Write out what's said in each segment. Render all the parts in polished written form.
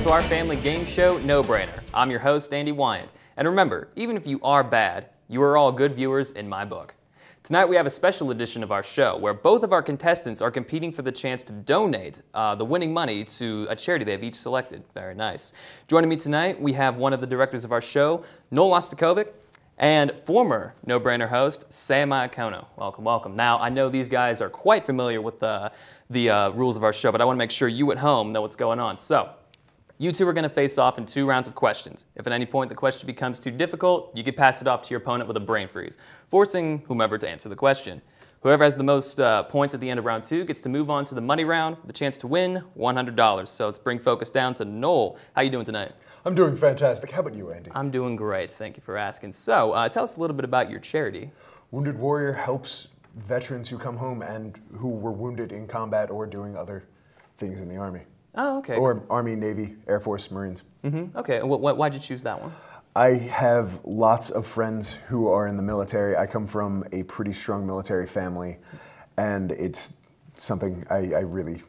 to our family game show, No Brainer. I'm your host, Andy Wyant. And remember, even if you are bad, you are all good viewers in my book. Tonight we have a special edition of our show where both of our contestants are competing for the chance to donate the winning money to a charity they have each selected. Very nice. Joining me tonight, we have one of the directors of our show, Noel Ostakovic, and former No Brainer host, Sam Iacono. Welcome, welcome. Now, I know these guys are quite familiar with the rules of our show, but I want to make sure you at home know what's going on. So, you two are going to face off in 2 rounds of questions. If at any point the question becomes too difficult, you can pass it off to your opponent with a brain freeze, forcing whomever to answer the question. Whoever has the most points at the end of round 2 gets to move on to the money round, the chance to win $100. So let's bring focus down to Noel. How you doing tonight? I'm doing fantastic. How about you, Andy? I'm doing great. Thank you for asking. So tell us a little bit about your charity. Wounded Warrior helps veterans who come home and who were wounded in combat or doing other things in the Army. Oh, okay. Or Army, Navy, Air Force, Marines. Mm-hmm. Okay. Why'd you choose that one? I have lots of friends who are in the military. I come from a pretty strong military family, and it's something I really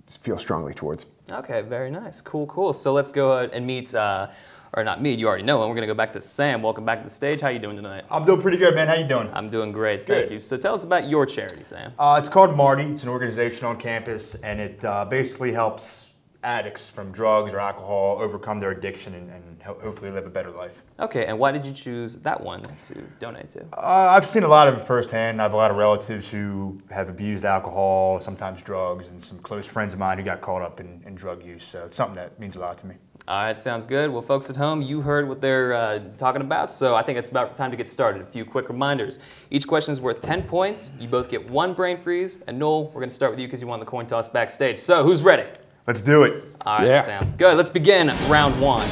feel strongly towards. Okay, very nice. Cool, cool. So let's go ahead and meet, or not meet, you already know him. We're going to go back to Sam. Welcome back to the stage. How you doing tonight? I'm doing pretty good, man. How you doing? I'm doing great, thank you. So tell us about your charity, Sam. It's called Marty. It's an organization on campus, and it basically helps addicts from drugs or alcohol overcome their addiction and hopefully live a better life. Okay, and why did you choose that one to donate to? I've seen a lot of it firsthand. I have a lot of relatives who have abused alcohol, sometimes drugs, and some close friends of mine who got caught up in drug use. So it's something that means a lot to me. All right, sounds good. Well, folks at home, you heard what they're talking about, so I think it's about time to get started. A few quick reminders. Each question is worth 10 points. You both get 1 brain freeze. And Noel, we're going to start with you because you won the coin toss backstage. So who's ready? Let's do it. All right, sounds good. Let's begin round 1.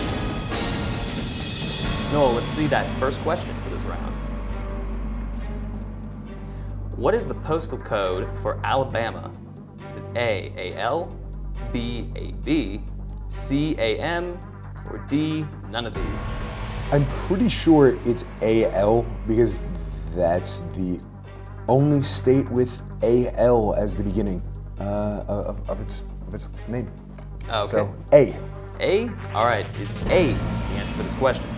Noel, let's see that first question for this round. What is the postal code for Alabama? Is it A, AL, B, AB, C, AM, or D, none of these? I'm pretty sure it's AL because that's the only state with AL as the beginning of its name. Okay. So, A. A? All right, is A the answer for this question?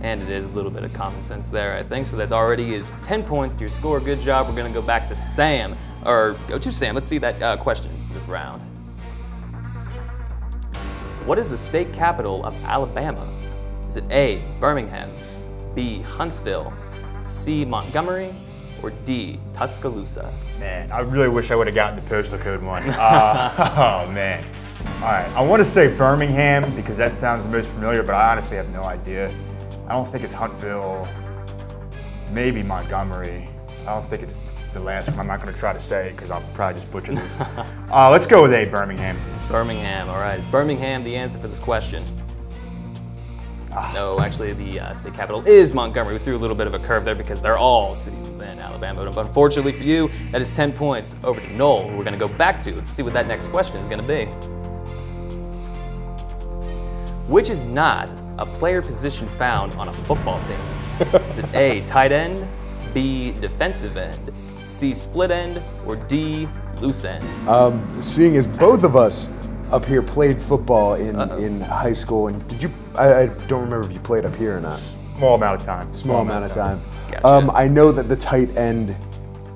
And it is a little bit of common sense there, I think. So that already is 10 points to your score. Good job. We're going to go back to Sam. Or go to Sam. Let's see that question for this round. What is the state capital of Alabama? Is it A, Birmingham, B, Huntsville, C, Montgomery, or D, Tuscaloosa? Man, I really wish I would have gotten the postal code one. Oh, man. All right, I want to say Birmingham because that sounds the most familiar, but I honestly have no idea. I don't think it's Huntsville, maybe Montgomery. I don't think it's the last one. I'm not going to try to say it because I'll probably just butcher it. Let's go with A, Birmingham. Birmingham, all right. Is Birmingham the answer for this question? No, actually the state capital is Montgomery. We threw a little bit of a curve there because they're all cities within Alabama. But unfortunately for you, that is 10 points over to Noel, who we're going to go back to. Let's see what that next question is going to be. Which is not a player position found on a football team? Is it A, tight end, B, defensive end, C, split end, or D, loose end? Seeing as both of us up here played football in high school, and did you? I don't remember if you played up here or not. Small amount of time. Small amount of time. Gotcha. I know that the tight end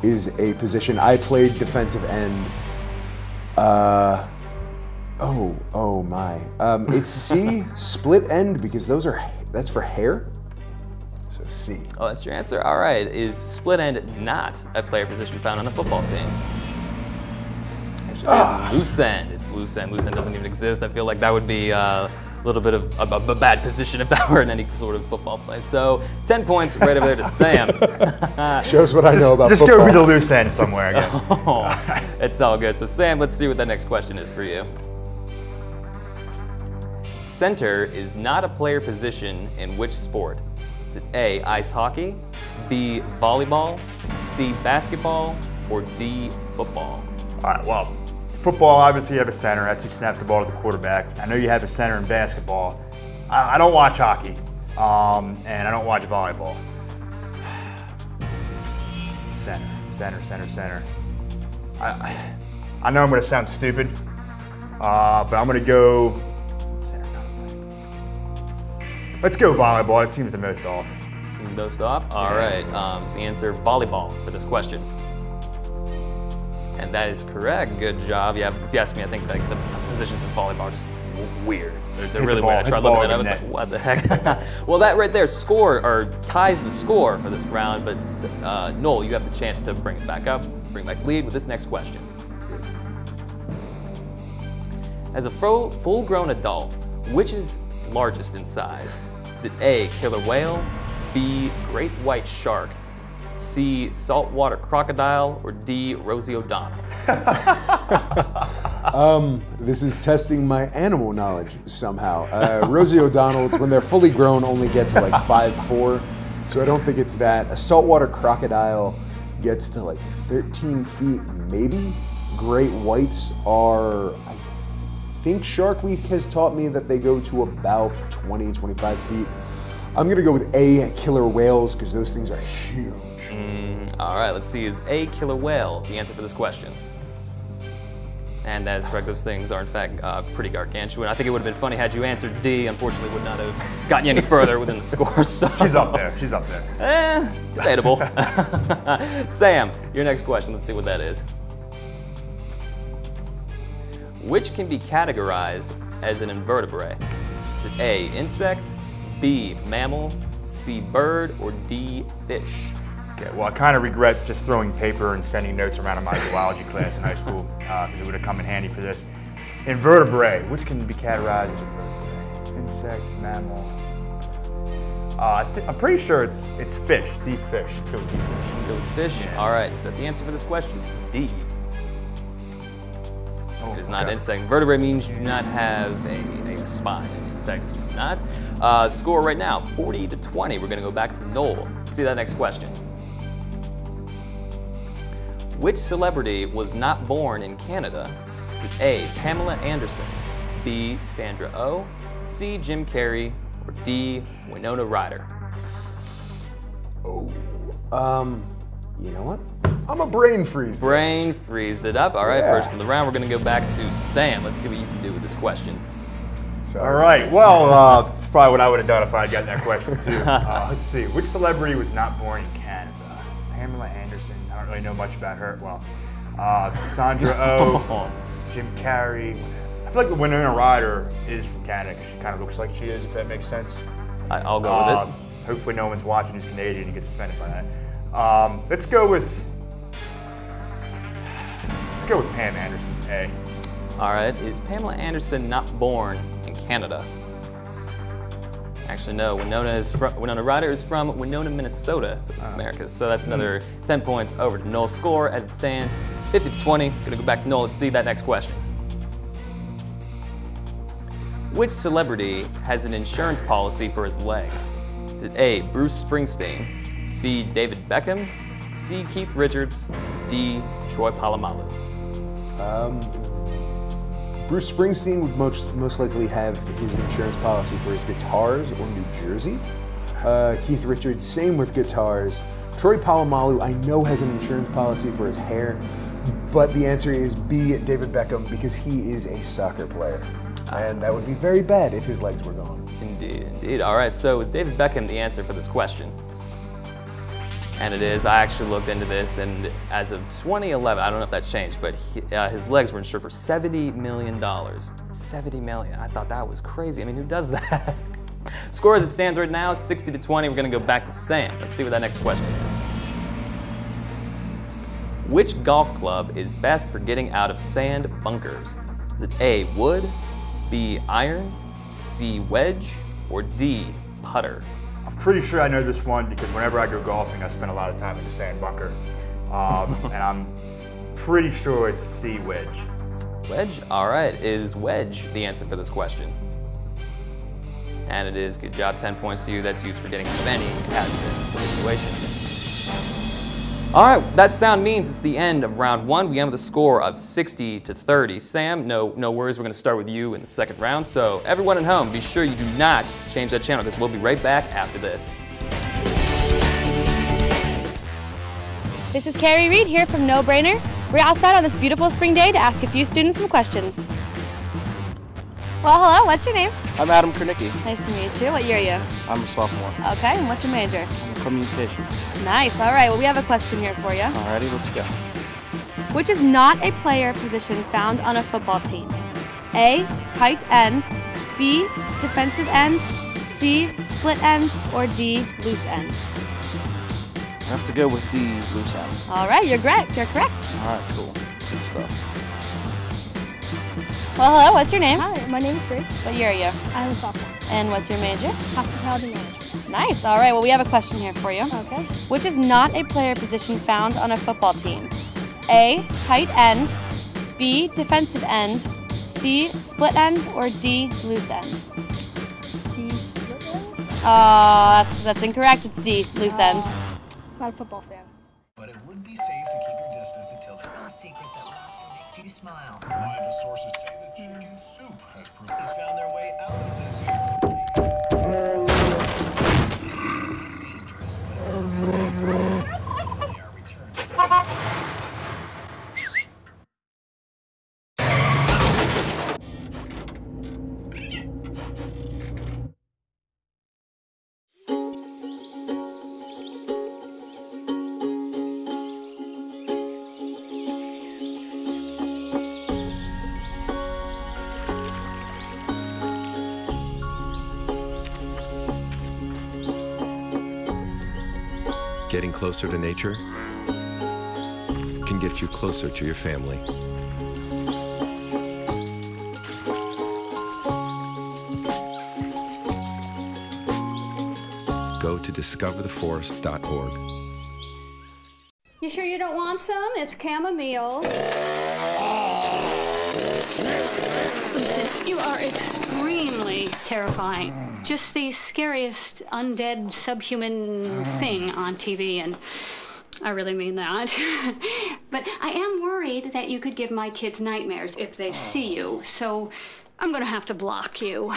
is a position. I played defensive end. Oh my. It's C, split end, because that's for hair. So C. Oh, that's your answer? All right. Is split end not a player position found on a football team? Actually, it's loose end. It's loose end. Loose end doesn't even exist. I feel like that would be a little bit of a bad position if that were in any sort of football play. So 10 points right over there to Sam. Shows what I know about just football. Just go with the loose end somewhere again. Oh, it's all good. So Sam, let's see what the next question is for you. Center is not a player position in which sport? Is it A, ice hockey, B, volleyball, C, basketball, or D, football? All right, well, football, obviously you have a center. That's who snaps the ball to the quarterback. I know you have a center in basketball. I don't watch hockey, and I don't watch volleyball. Center. I know I'm going to sound stupid, But I'm gonna go. Let's go volleyball. It seems the most off. Most off? All right. Is the answer volleyball for this question? And that is correct. Good job. Yeah, if you ask me, I think like the positions in volleyball are just weird. They're really weird. I tried looking it up. It's like, what the heck? Well, that right there ties the score for this round. But Noel, you have the chance to bring it back up, bring back the lead with this next question. As a full-grown adult, which is largest in size? Is it A, killer whale, B, great white shark, C, saltwater crocodile, or D, Rosie O'Donnell? This is testing my animal knowledge somehow. Rosie O'Donnell's, when they're fully grown, only get to like 5'4", so I don't think it's that. A saltwater crocodile gets to like 13 feet, maybe. Great whites are, I think Shark Week has taught me that they go to about 20, 25 feet. I'm gonna go with A, killer whales, because those things are huge. All right, let's see, is A, killer whale the answer for this question? And that is correct, those things are in fact pretty gargantuan. I think it would have been funny had you answered D. Unfortunately, would not have gotten you any further within the score, so. She's up there, she's up there. Debatable. Sam, your next question, let's see what that is. Which can be categorized as an invertebrate? Is it A, insect, B, mammal, C, bird, or D, fish? Okay, well, I kind of regret just throwing paper and sending notes around in my zoology class in high school because it would have come in handy for this. Invertebrate, which can be categorized as invertebrate? Insect, mammal. I'm pretty sure it's fish, D, fish. Let's go with D, fish. Go with fish? Yeah. All right, is that the answer for this question? D. It is not insect. Invertebrate means you do not have a spine. Insects do not. Score right now, 40-20. We're gonna go back to Noel. Let's see that next question. Which celebrity was not born in Canada? Is it A, Pamela Anderson, B, Sandra Oh, C, Jim Carrey, or D, Winona Ryder? Oh, you know what? I'm a brain freeze. Brain freeze it up. All right, first in the round, we're gonna go back to Sam. Let's see what you can do with this question. All right, well, that's probably what I would have done if I had gotten that question too. Let's see, which celebrity was not born in Canada? Pamela Anderson, I don't really know much about her. Well, Sandra Oh, Jim Carrey. I feel like Winona Ryder is from Canada because she kind of looks like she is, if that makes sense. I'll go with it. Hopefully no one's watching who's Canadian and gets offended by that. Let's go with Pam Anderson, A. All right, is Pamela Anderson not born in Canada? Actually, no. Winona Ryder is from Winona, Minnesota, America. So that's another 10 points over to Noel's score as it stands, 50-20. Gonna go back to Noel. Let's see that next question. Which celebrity has an insurance policy for his legs? Is it A, Bruce Springsteen, B, David Beckham, C, Keith Richards, D, Troy Polamalu? Bruce Springsteen would most likely have his insurance policy for his guitars or New Jersey. Keith Richards, same with guitars. Troy Polamalu, I know has an insurance policy for his hair, but the answer is B, David Beckham, because he is a soccer player. And that would be very bad if his legs were gone. Indeed, indeed. All right, so is David Beckham the answer for this question? And it is. I actually looked into this, and as of 2011, I don't know if that changed, but his legs were insured for $70 million. $70 million. I thought that was crazy. I mean, who does that? Score as it stands right now, 60-20. We're going to go back to Sam. Let's see what that next question is. Which golf club is best for getting out of sand bunkers? Is it A, wood, B, iron, C, wedge, or D, putter? I'm pretty sure I know this one because whenever I go golfing, I spend a lot of time in the sand bunker. And I'm pretty sure it's C, wedge. Wedge? All right. Is wedge the answer for this question? And it is. Good job. 10 points to you. That's used for getting out of any hazardous situation. All right. That sound means it's the end of round one. We end with a score of 60-30. Sam, no worries. We're going to start with you in the second round. So everyone at home, be sure you do not change that channel because we'll be right back after this. This is Carrie Reed here from No Brainer. We're outside on this beautiful spring day to ask a few students some questions. Well, hello, what's your name? I'm Adam Kernicki. Nice to meet you. What year are you? I'm a sophomore. Okay, and what's your major? Communications. Nice, all right, well, we have a question here for you. Alrighty, let's go. Which is not a player position found on a football team? A, tight end, B, defensive end, C, split end, or D, loose end? I have to go with D, loose end. All right, you're correct. Alright, cool. Good stuff. Well, hello, what's your name? Hi, my name is Bree. What year are you? I'm a sophomore. And what's your major? Hospitality management. Nice, all right, well, we have a question here for you. Okay. Which is not a player position found on a football team? A, tight end, B, defensive end, C, split end, or D, loose end? C, split end? That's incorrect. It's D, loose end. Not a football fan. But it would be safe to keep your distance until no secret that makes you smile. Reliable sources say that chicken soup has found their way out of this here. Dangerous, but it would be safe to they are returned. Getting closer to nature can get you closer to your family. Go to discovertheforest.org. You sure you don't want some? It's chamomile. Listen, you are extremely terrifying. Just the scariest undead subhuman thing on TV, and I really mean that. But I am worried that you could give my kids nightmares if they see you, so I'm gonna have to block you.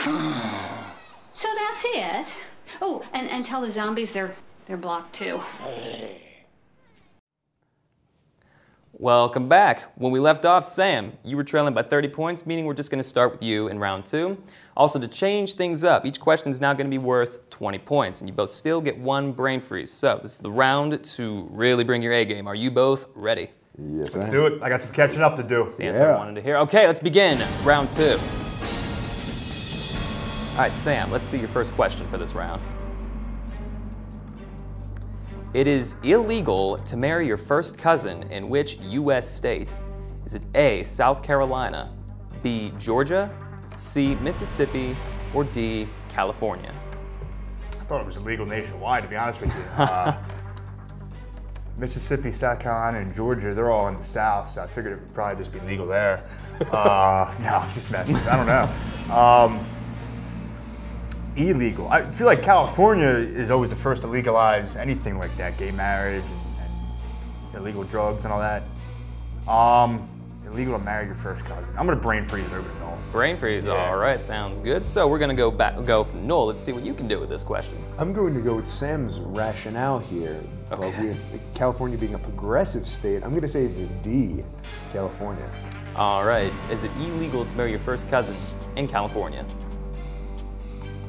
So that's it. Oh, and tell the zombies they're blocked too. Welcome back. When we left off, Sam, you were trailing by 30 points, meaning we're just going to start with you in round 2. Also, to change things up, each question is now going to be worth 20 points, and you both still get 1 brain freeze. So this is the round to really bring your A game. Are you both ready? Yes, Let's do it. I got some catching up to do. That's the answer I wanted to hear. Okay, let's begin. Round 2. All right, Sam, let's see your first question for this round. It is illegal to marry your first cousin in which U.S. state? Is it A, South Carolina, B, Georgia, C, Mississippi, or D, California? I thought it was illegal nationwide, to be honest with you. Mississippi, South Carolina, and Georgia, they're all in the South, so I figured it would probably just be legal there. No, I'm just messing. I don't know. Illegal. I feel like California is always the first to legalize anything like that, gay marriage and illegal drugs and all that. Illegal to marry your first cousin. I'm gonna brain freeze it over to Noel. Brain freeze, Yeah. all right, sounds good. So we're gonna go from Noel. Let's see what you can do with this question. I'm going to go with Sam's rationale here. But Okay. with California being a progressive state, I'm going to say it's a D, California. All right, is it illegal to marry your first cousin in California?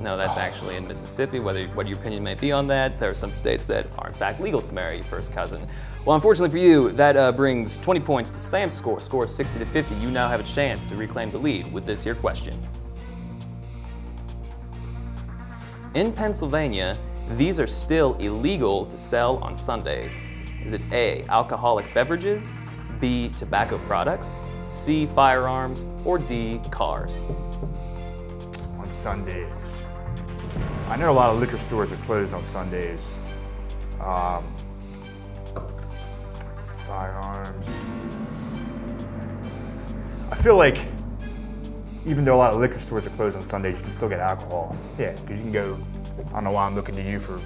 No, that's actually in Mississippi. What your opinion may be on that, there are some states that are in fact legal to marry your first cousin. Well, unfortunately for you, that brings 20 points to Sam's score. Score is 60 to 50. You now have a chance to reclaim the lead with this here question. In Pennsylvania, these are still illegal to sell on Sundays. Is it A, alcoholic beverages, B, tobacco products, C, firearms, or D, cars? On Sundays. I know a lot of liquor stores are closed on Sundays. Firearms. I feel like even though a lot of liquor stores are closed on Sundays, you can still get alcohol. Yeah, because you can go, I don't know why I'm looking to you for,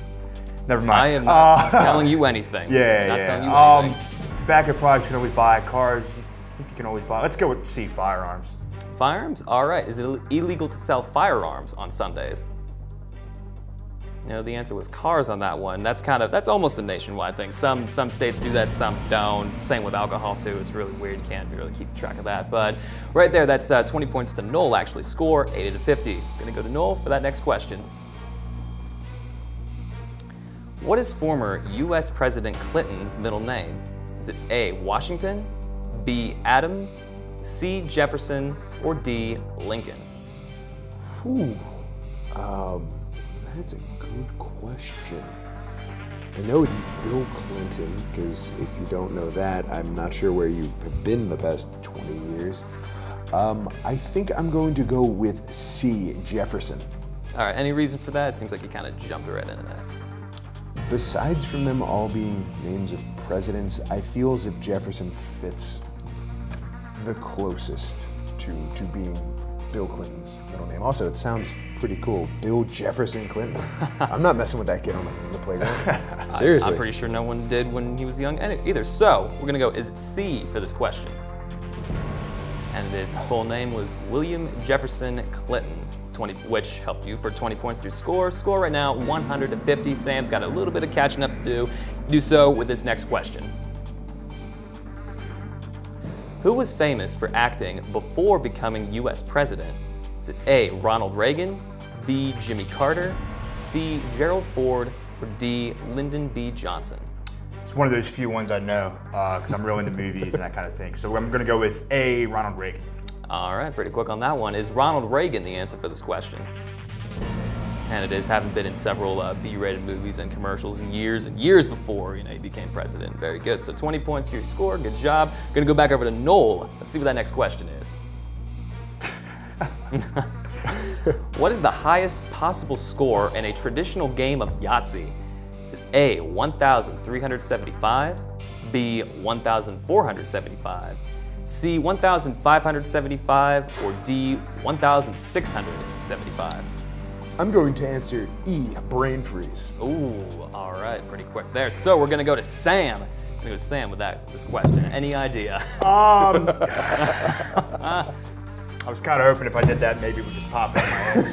never mind. I am not telling you anything. Yeah, not yeah. telling you anything. Tobacco products you can always buy. Cars, I think you can always buy. Let's go with C, firearms. Firearms? All right. Is it illegal to sell firearms on Sundays? No, the answer was cars on that one. That's almost a nationwide thing. Some states do that, some don't. Same with alcohol too. It's really weird. You can't really keep track of that. But right there, that's 20 points to Noel. Actually, score 80-50. Gonna go to Noel for that next question. What is former U.S. President Clinton's middle name? Is it A, Washington, B, Adams, C, Jefferson, or D, Lincoln? Whew. That's a good question. I know it's Bill Clinton, because if you don't know that, I'm not sure where you have been the past 20 years. I think I'm going to go with C, Jefferson. All right, any reason for that? It seems like you kind of jumped right into that. Besides from them all being names of presidents, I feel as if Jefferson fits the closest to being Bill Clinton's middle name. Also, it sounds pretty cool. Bill Jefferson Clinton. I'm not messing with that kid on the playground. Seriously. I'm pretty sure no one did when he was young either. So, we're gonna go, is it C for this question? And it is. His full name was William Jefferson Clinton, which helped you for 20 points to score. Score right now, 150. Sam's got a little bit of catching up to do. Do so with this next question. Who was famous for acting before becoming U.S. president? Is it A, Ronald Reagan, B, Jimmy Carter, C, Gerald Ford, or D, Lyndon B. Johnson? It's one of those few ones I know, because I'm real into movies and that kind of thing. So I'm gonna go with A, Ronald Reagan. All right, pretty quick on that one. Is Ronald Reagan the answer for this question? And it is, having been in several B-rated movies and commercials and years before, he became president. Very good. So 20 points to your score. Good job. Gonna go back over to Noel. Let's see what that next question is. What is the highest possible score in a traditional game of Yahtzee? Is it A, 1,375, B, 1,475, C, 1,575, or D, 1,675? I'm going to answer E, brain freeze. Ooh, all right, pretty quick there. So we're gonna go to Sam. I'm gonna go to Sam with this question. Any idea? I was kind of hoping if I did that, maybe it would just pop in my head.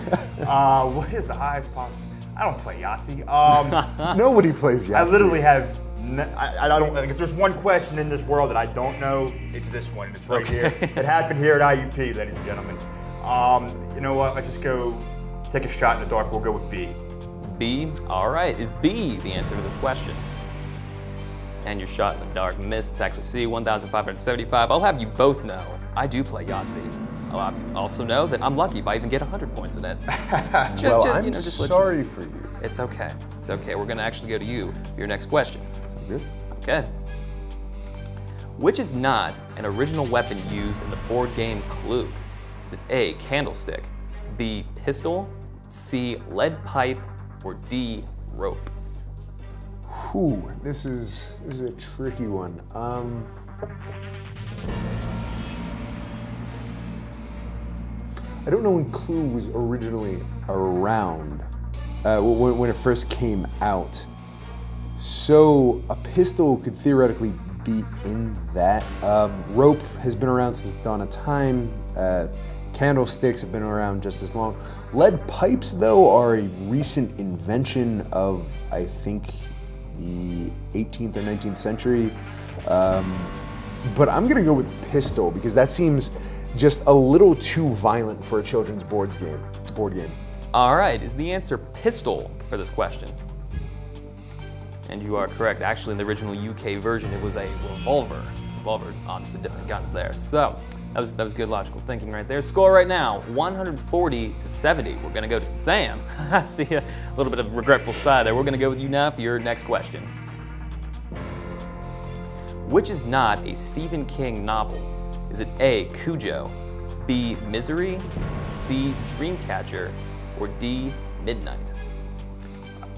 What is the highest possible? I don't play Yahtzee. Nobody plays Yahtzee. I literally have. I don't. Like, if there's one question in this world that I don't know, it's this one. It's right here. It happened here at IUP, ladies and gentlemen. You know what? Let's just go take a shot in the dark. We'll go with B. B. All right. Is B the answer to this question? And your shot in the dark missed. It's actually C, 1,575. I'll have you both know I do play Yahtzee. I'll have you also know that I'm lucky if I even get 100 points in it. I'm sorry for you. It's okay. It's okay. We're going to actually go to you for your next question. Sounds good. Okay. Which is not an original weapon used in the board game Clue? Is it A, candlestick, B, pistol, C, lead pipe, or D, rope? Whew, this is a tricky one. I don't know when Clue was originally around, when it first came out. So a pistol could theoretically be in that. Rope has been around since the dawn of time. Candlesticks have been around just as long. Lead pipes, though, are a recent invention of, I think, the 18th or 19th century. But I'm gonna go with pistol because that seems just a little too violent for a children's board game. All right, is the answer pistol for this question? And you are correct. Actually, in the original UK version, it was a revolver. Revolver, obviously different guns there. So that was good logical thinking right there. Score right now, 140-70. We're gonna go to Sam. I see a little bit of regretful side there. We're gonna go with you now for your next question. Which is not a Stephen King novel? Is it A, Cujo, B, Misery, C, Dreamcatcher, or D, Midnight?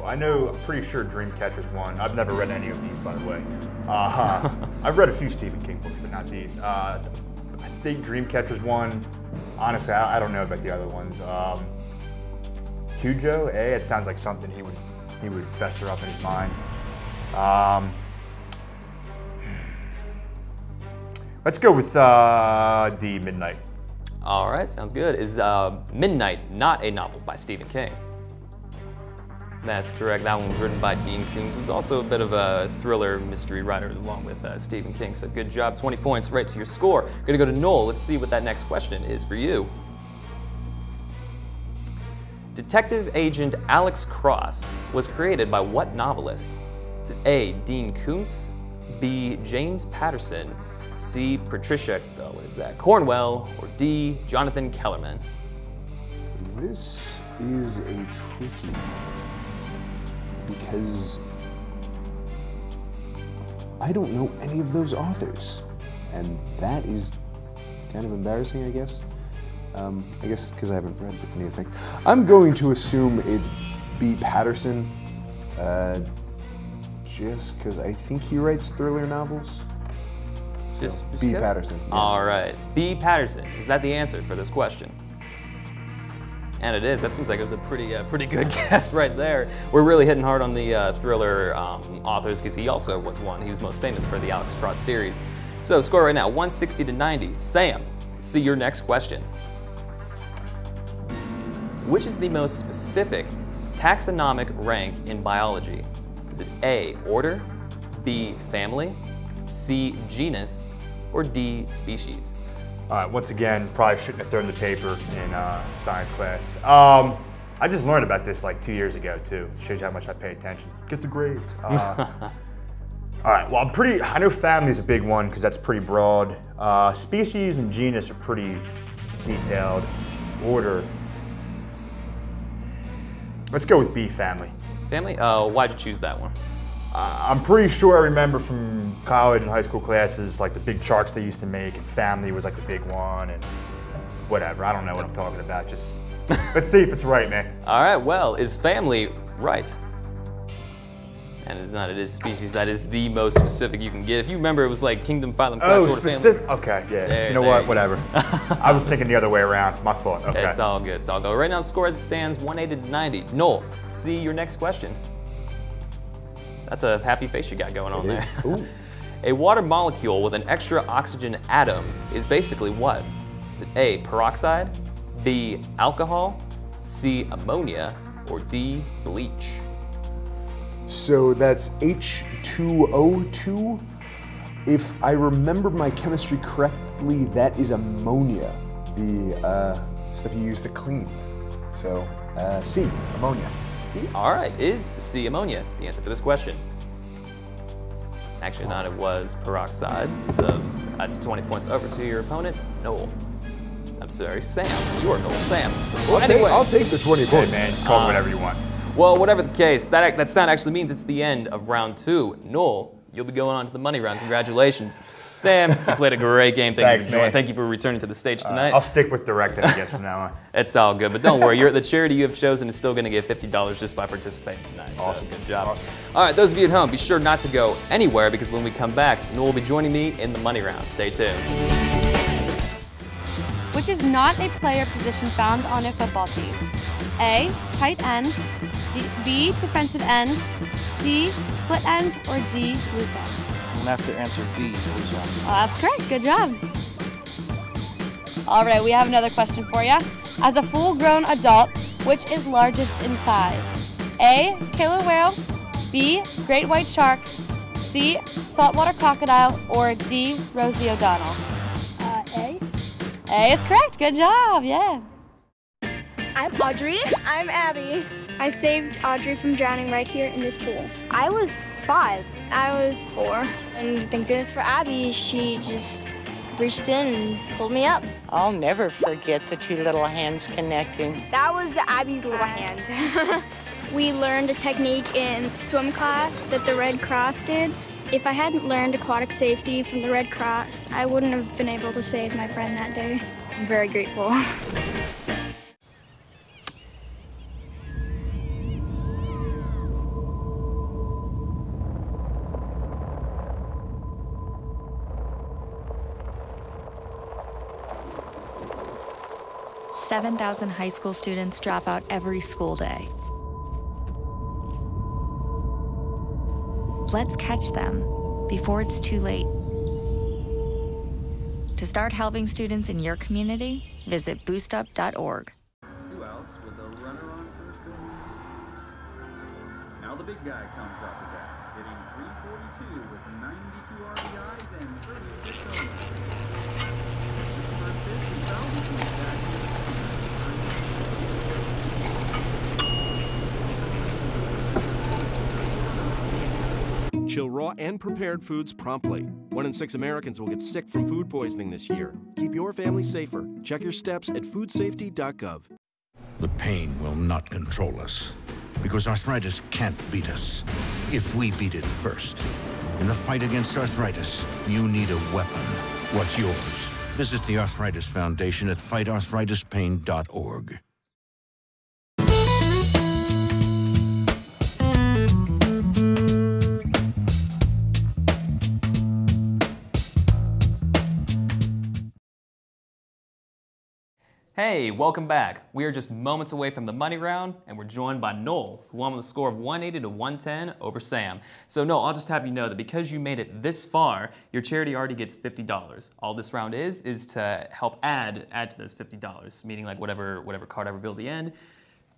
I'm pretty sure Dreamcatcher's one. I've never read any of these, by the way. I've read a few Stephen King books, but not these. I think Dreamcatcher's one. Honestly, I don't know about the other ones. Cujo, it sounds like something he would fester up in his mind. Let's go with D, Midnight. All right, sounds good. Is Midnight not a novel by Stephen King? That's correct. That one was written by Dean Koontz, who's also a bit of a thriller mystery writer along with Stephen King. So good job. 20 points right to your score. Gonna go to Noel. Let's see what that next question is for you. Detective Agent Alex Cross was created by what novelist? Is it A, Dean Koontz, B, James Patterson, C, Patricia, what is that, Cornwell, or D, Jonathan Kellerman? This is a tricky one because I don't know any of those authors, and that is kind of embarrassing, I guess. I guess because I haven't read anything. I'm going to assume it's B. Patterson, just because I think he writes thriller novels. Just B. Patterson. Yeah. All right, B. Patterson. Is that the answer for this question? And it is. That seems like it was a pretty good guess right there. We're really hitting hard on the thriller authors because he also was one. He was most famous for the Alex Cross series. So score right now, 160 to 90. Sam, let's see your next question. Which is the most specific taxonomic rank in biology? Is it A, order, B, family, C, genus, or D, species? All right, once again, probably shouldn't have thrown the paper in science class. I just learned about this like 2 years ago too. Shows you how much I pay attention. Get the grades. All right, well, I know family is a big one because that's pretty broad. Species and genus are pretty detailed. Order. Let's go with B, family. Family? Why'd you choose that one? I'm pretty sure I remember from college and high school classes, like the big charts they used to make, and family was like the big one, and whatever. I don't know what I'm talking about. Just let's see if it's right, man. All right, well, is family right? And it's not, it is species. That is the most specific you can get. If you remember, it was like kingdom, phylum, class, sort of family. Okay, yeah. You know what? Whatever. I was thinking the other way around. My fault. Okay. It's all good. It's all good. Right now, the score as it stands, 180 to 90. Noel, see your next question. That's a happy face you got going on there. Ooh. A water molecule with an extra oxygen atom is basically what? Is it A, peroxide, B, alcohol, C, ammonia, or D, bleach? So that's H2O2. If I remember my chemistry correctly, that is ammonia, the stuff you use to clean. So C, ammonia. C, all right, is C, ammonia the answer for this question? Actually not, it was peroxide. So that's 20 points over to your opponent, Noel. I'm sorry, Sam. You are Noel. Sam. Well, anyway. I'll take the 20 points. Hey man, call it whatever you want. Well, whatever the case, that sound actually means it's the end of round 2. Noel, you'll be going on to the money round. Congratulations. Sam, you played a great game. Thanks, man. Thank you for returning to the stage tonight. I'll stick with directing, I guess, from now on. It's all good, but don't worry. The charity you have chosen is still going to get $50 just by participating tonight. Awesome. So good job. Awesome. All right, those of you at home, be sure not to go anywhere because when we come back, Noel will be joining me in the money round. Stay tuned. Which is not a player position found on a football team? A, tight end, B, defensive end, C, split end, or D, loose end? I'm gonna have to answer D, loose end. Well, that's correct. Good job. All right, we have another question for you. As a full-grown adult, which is largest in size? A, killer whale, B, great white shark, C, saltwater crocodile, or D, Rosie O'Donnell? A. A is correct. Good job. Yeah. I'm Audrey. I'm Abby. I saved Audrey from drowning right here in this pool. I was 5. I was 4. And thank goodness for Abby, she just reached in and pulled me up. I'll never forget the 2 little hands connecting. That was Abby's little hand. We learned a technique in swim class that the Red Cross did. If I hadn't learned aquatic safety from the Red Cross, I wouldn't have been able to save my friend that day. I'm very grateful. $7,000 high school students drop out every school day. Let's catch them before it's too late. To start helping students in your community, visit boostup.org. 2 outs with a runner on first base. guy comes up to bat, hitting .342 with 92 RBIs and 36 homers. His first pitch is fouled between Chill raw and prepared foods promptly. 1 in 6 Americans will get sick from food poisoning this year. Keep your family safer. Check your steps at foodsafety.gov. The pain will not control us, because arthritis can't beat us if we beat it first. In the fight against arthritis, you need a weapon. What's yours? Visit the Arthritis Foundation at fightarthritispain.org. Hey, welcome back. We are just moments away from the money round, and we're joined by Noel, who won with a score of 180 to 110 over Sam. So Noel, I'll just have you know that because you made it this far, your charity already gets $50. All this round is to help add to those $50, meaning like whatever card I reveal at the end,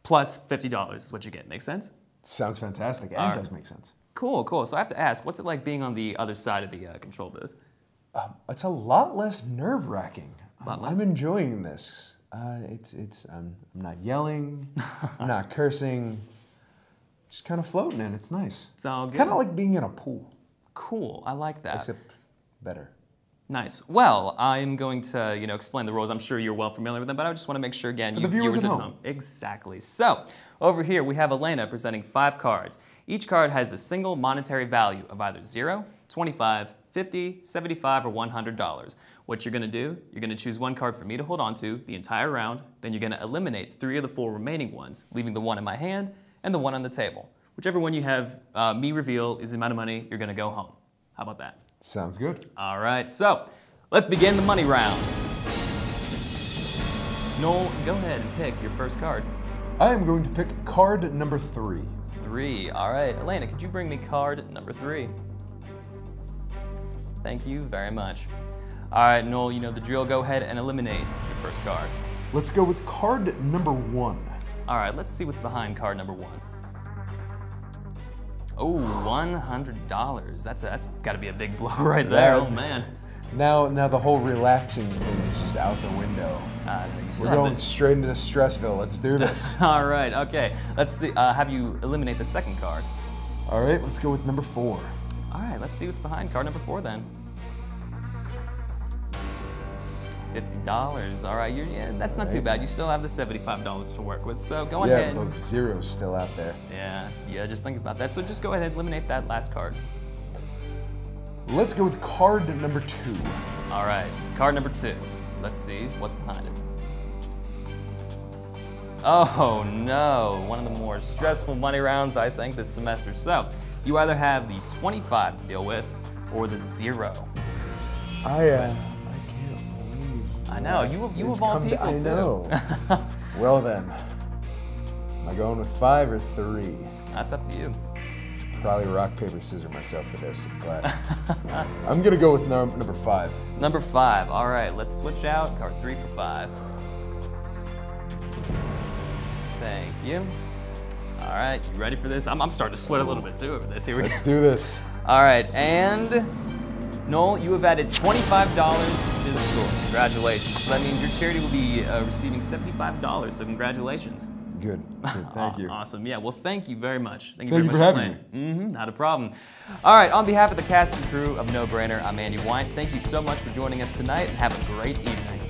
plus $50 is what you get. Make sense? Sounds fantastic, and does make sense. Cool, cool. So I have to ask, what's it like being on the other side of the control booth? It's a lot less nerve-wracking. I'm enjoying this. I'm not yelling, I'm not cursing, just kind of floating in. It's nice. It's all good. It's kind of like being in a pool. Cool, I like that. Except better. Nice. Well, I'm going to, explain the rules. I'm sure you're well familiar with them, but I just want to make sure again, For the viewers at home. Exactly. So, over here we have Elena presenting 5 cards. Each card has a single monetary value of either 0, 25, 50, 75, or $100. What you're going to do, you're going to choose one card for me to hold on to the entire round, then you're going to eliminate 3 of the 4 remaining ones, leaving the one in my hand and the one on the table. Whichever one you have me reveal is the amount of money you're going to go home. How about that? Sounds good. All right, so let's begin the money round. Noel, go ahead and pick your first card. I am going to pick card number 3. 3, all right. Elena, could you bring me card number 3? Thank you very much. All right, Noel, you know the drill. Go ahead and eliminate your first card. Let's go with card number 1. All right, let's see what's behind card number 1. Oh, $100. That's got to be a big blow right there. Oh man. Now the whole relaxing thing is just out the window. We're going straight into Stressville. Let's do this. All right. Okay. Let's see. Have you eliminate the second card? All right. Let's go with number 4. All right. Let's see what's behind card number 4 then. $50. All right, that's not too bad. You still have the $75 to work with, so go ahead. Yeah, but zero's still out there. Yeah, just think about that. So just go ahead and eliminate that last card. Let's go with card number 2. All right, card number 2. Let's see what's behind it. Oh no, one of the more stressful money rounds I think this semester. So you either have the 25 to deal with or the 0. I know, you of all people I know. Well then, am I going with 5 or 3? That's up to you. Probably rock, paper, scissors myself for this, but I'm gonna go with number 5. Number 5, all right, let's switch out card 3 for 5. Thank you. All right, you ready for this? I'm starting to sweat a little bit too over this. Here we go. Let's do this. All right, and Noel, you have added $25 to the score. Congratulations. So that means your charity will be receiving $75, so congratulations. Good. Thank you. Awesome. Yeah, well, thank you very much. Thank you for having me. Not a problem. All right, on behalf of the cast and crew of No Brainer, I'm Andy Wyant. Thank you so much for joining us tonight, and have a great evening.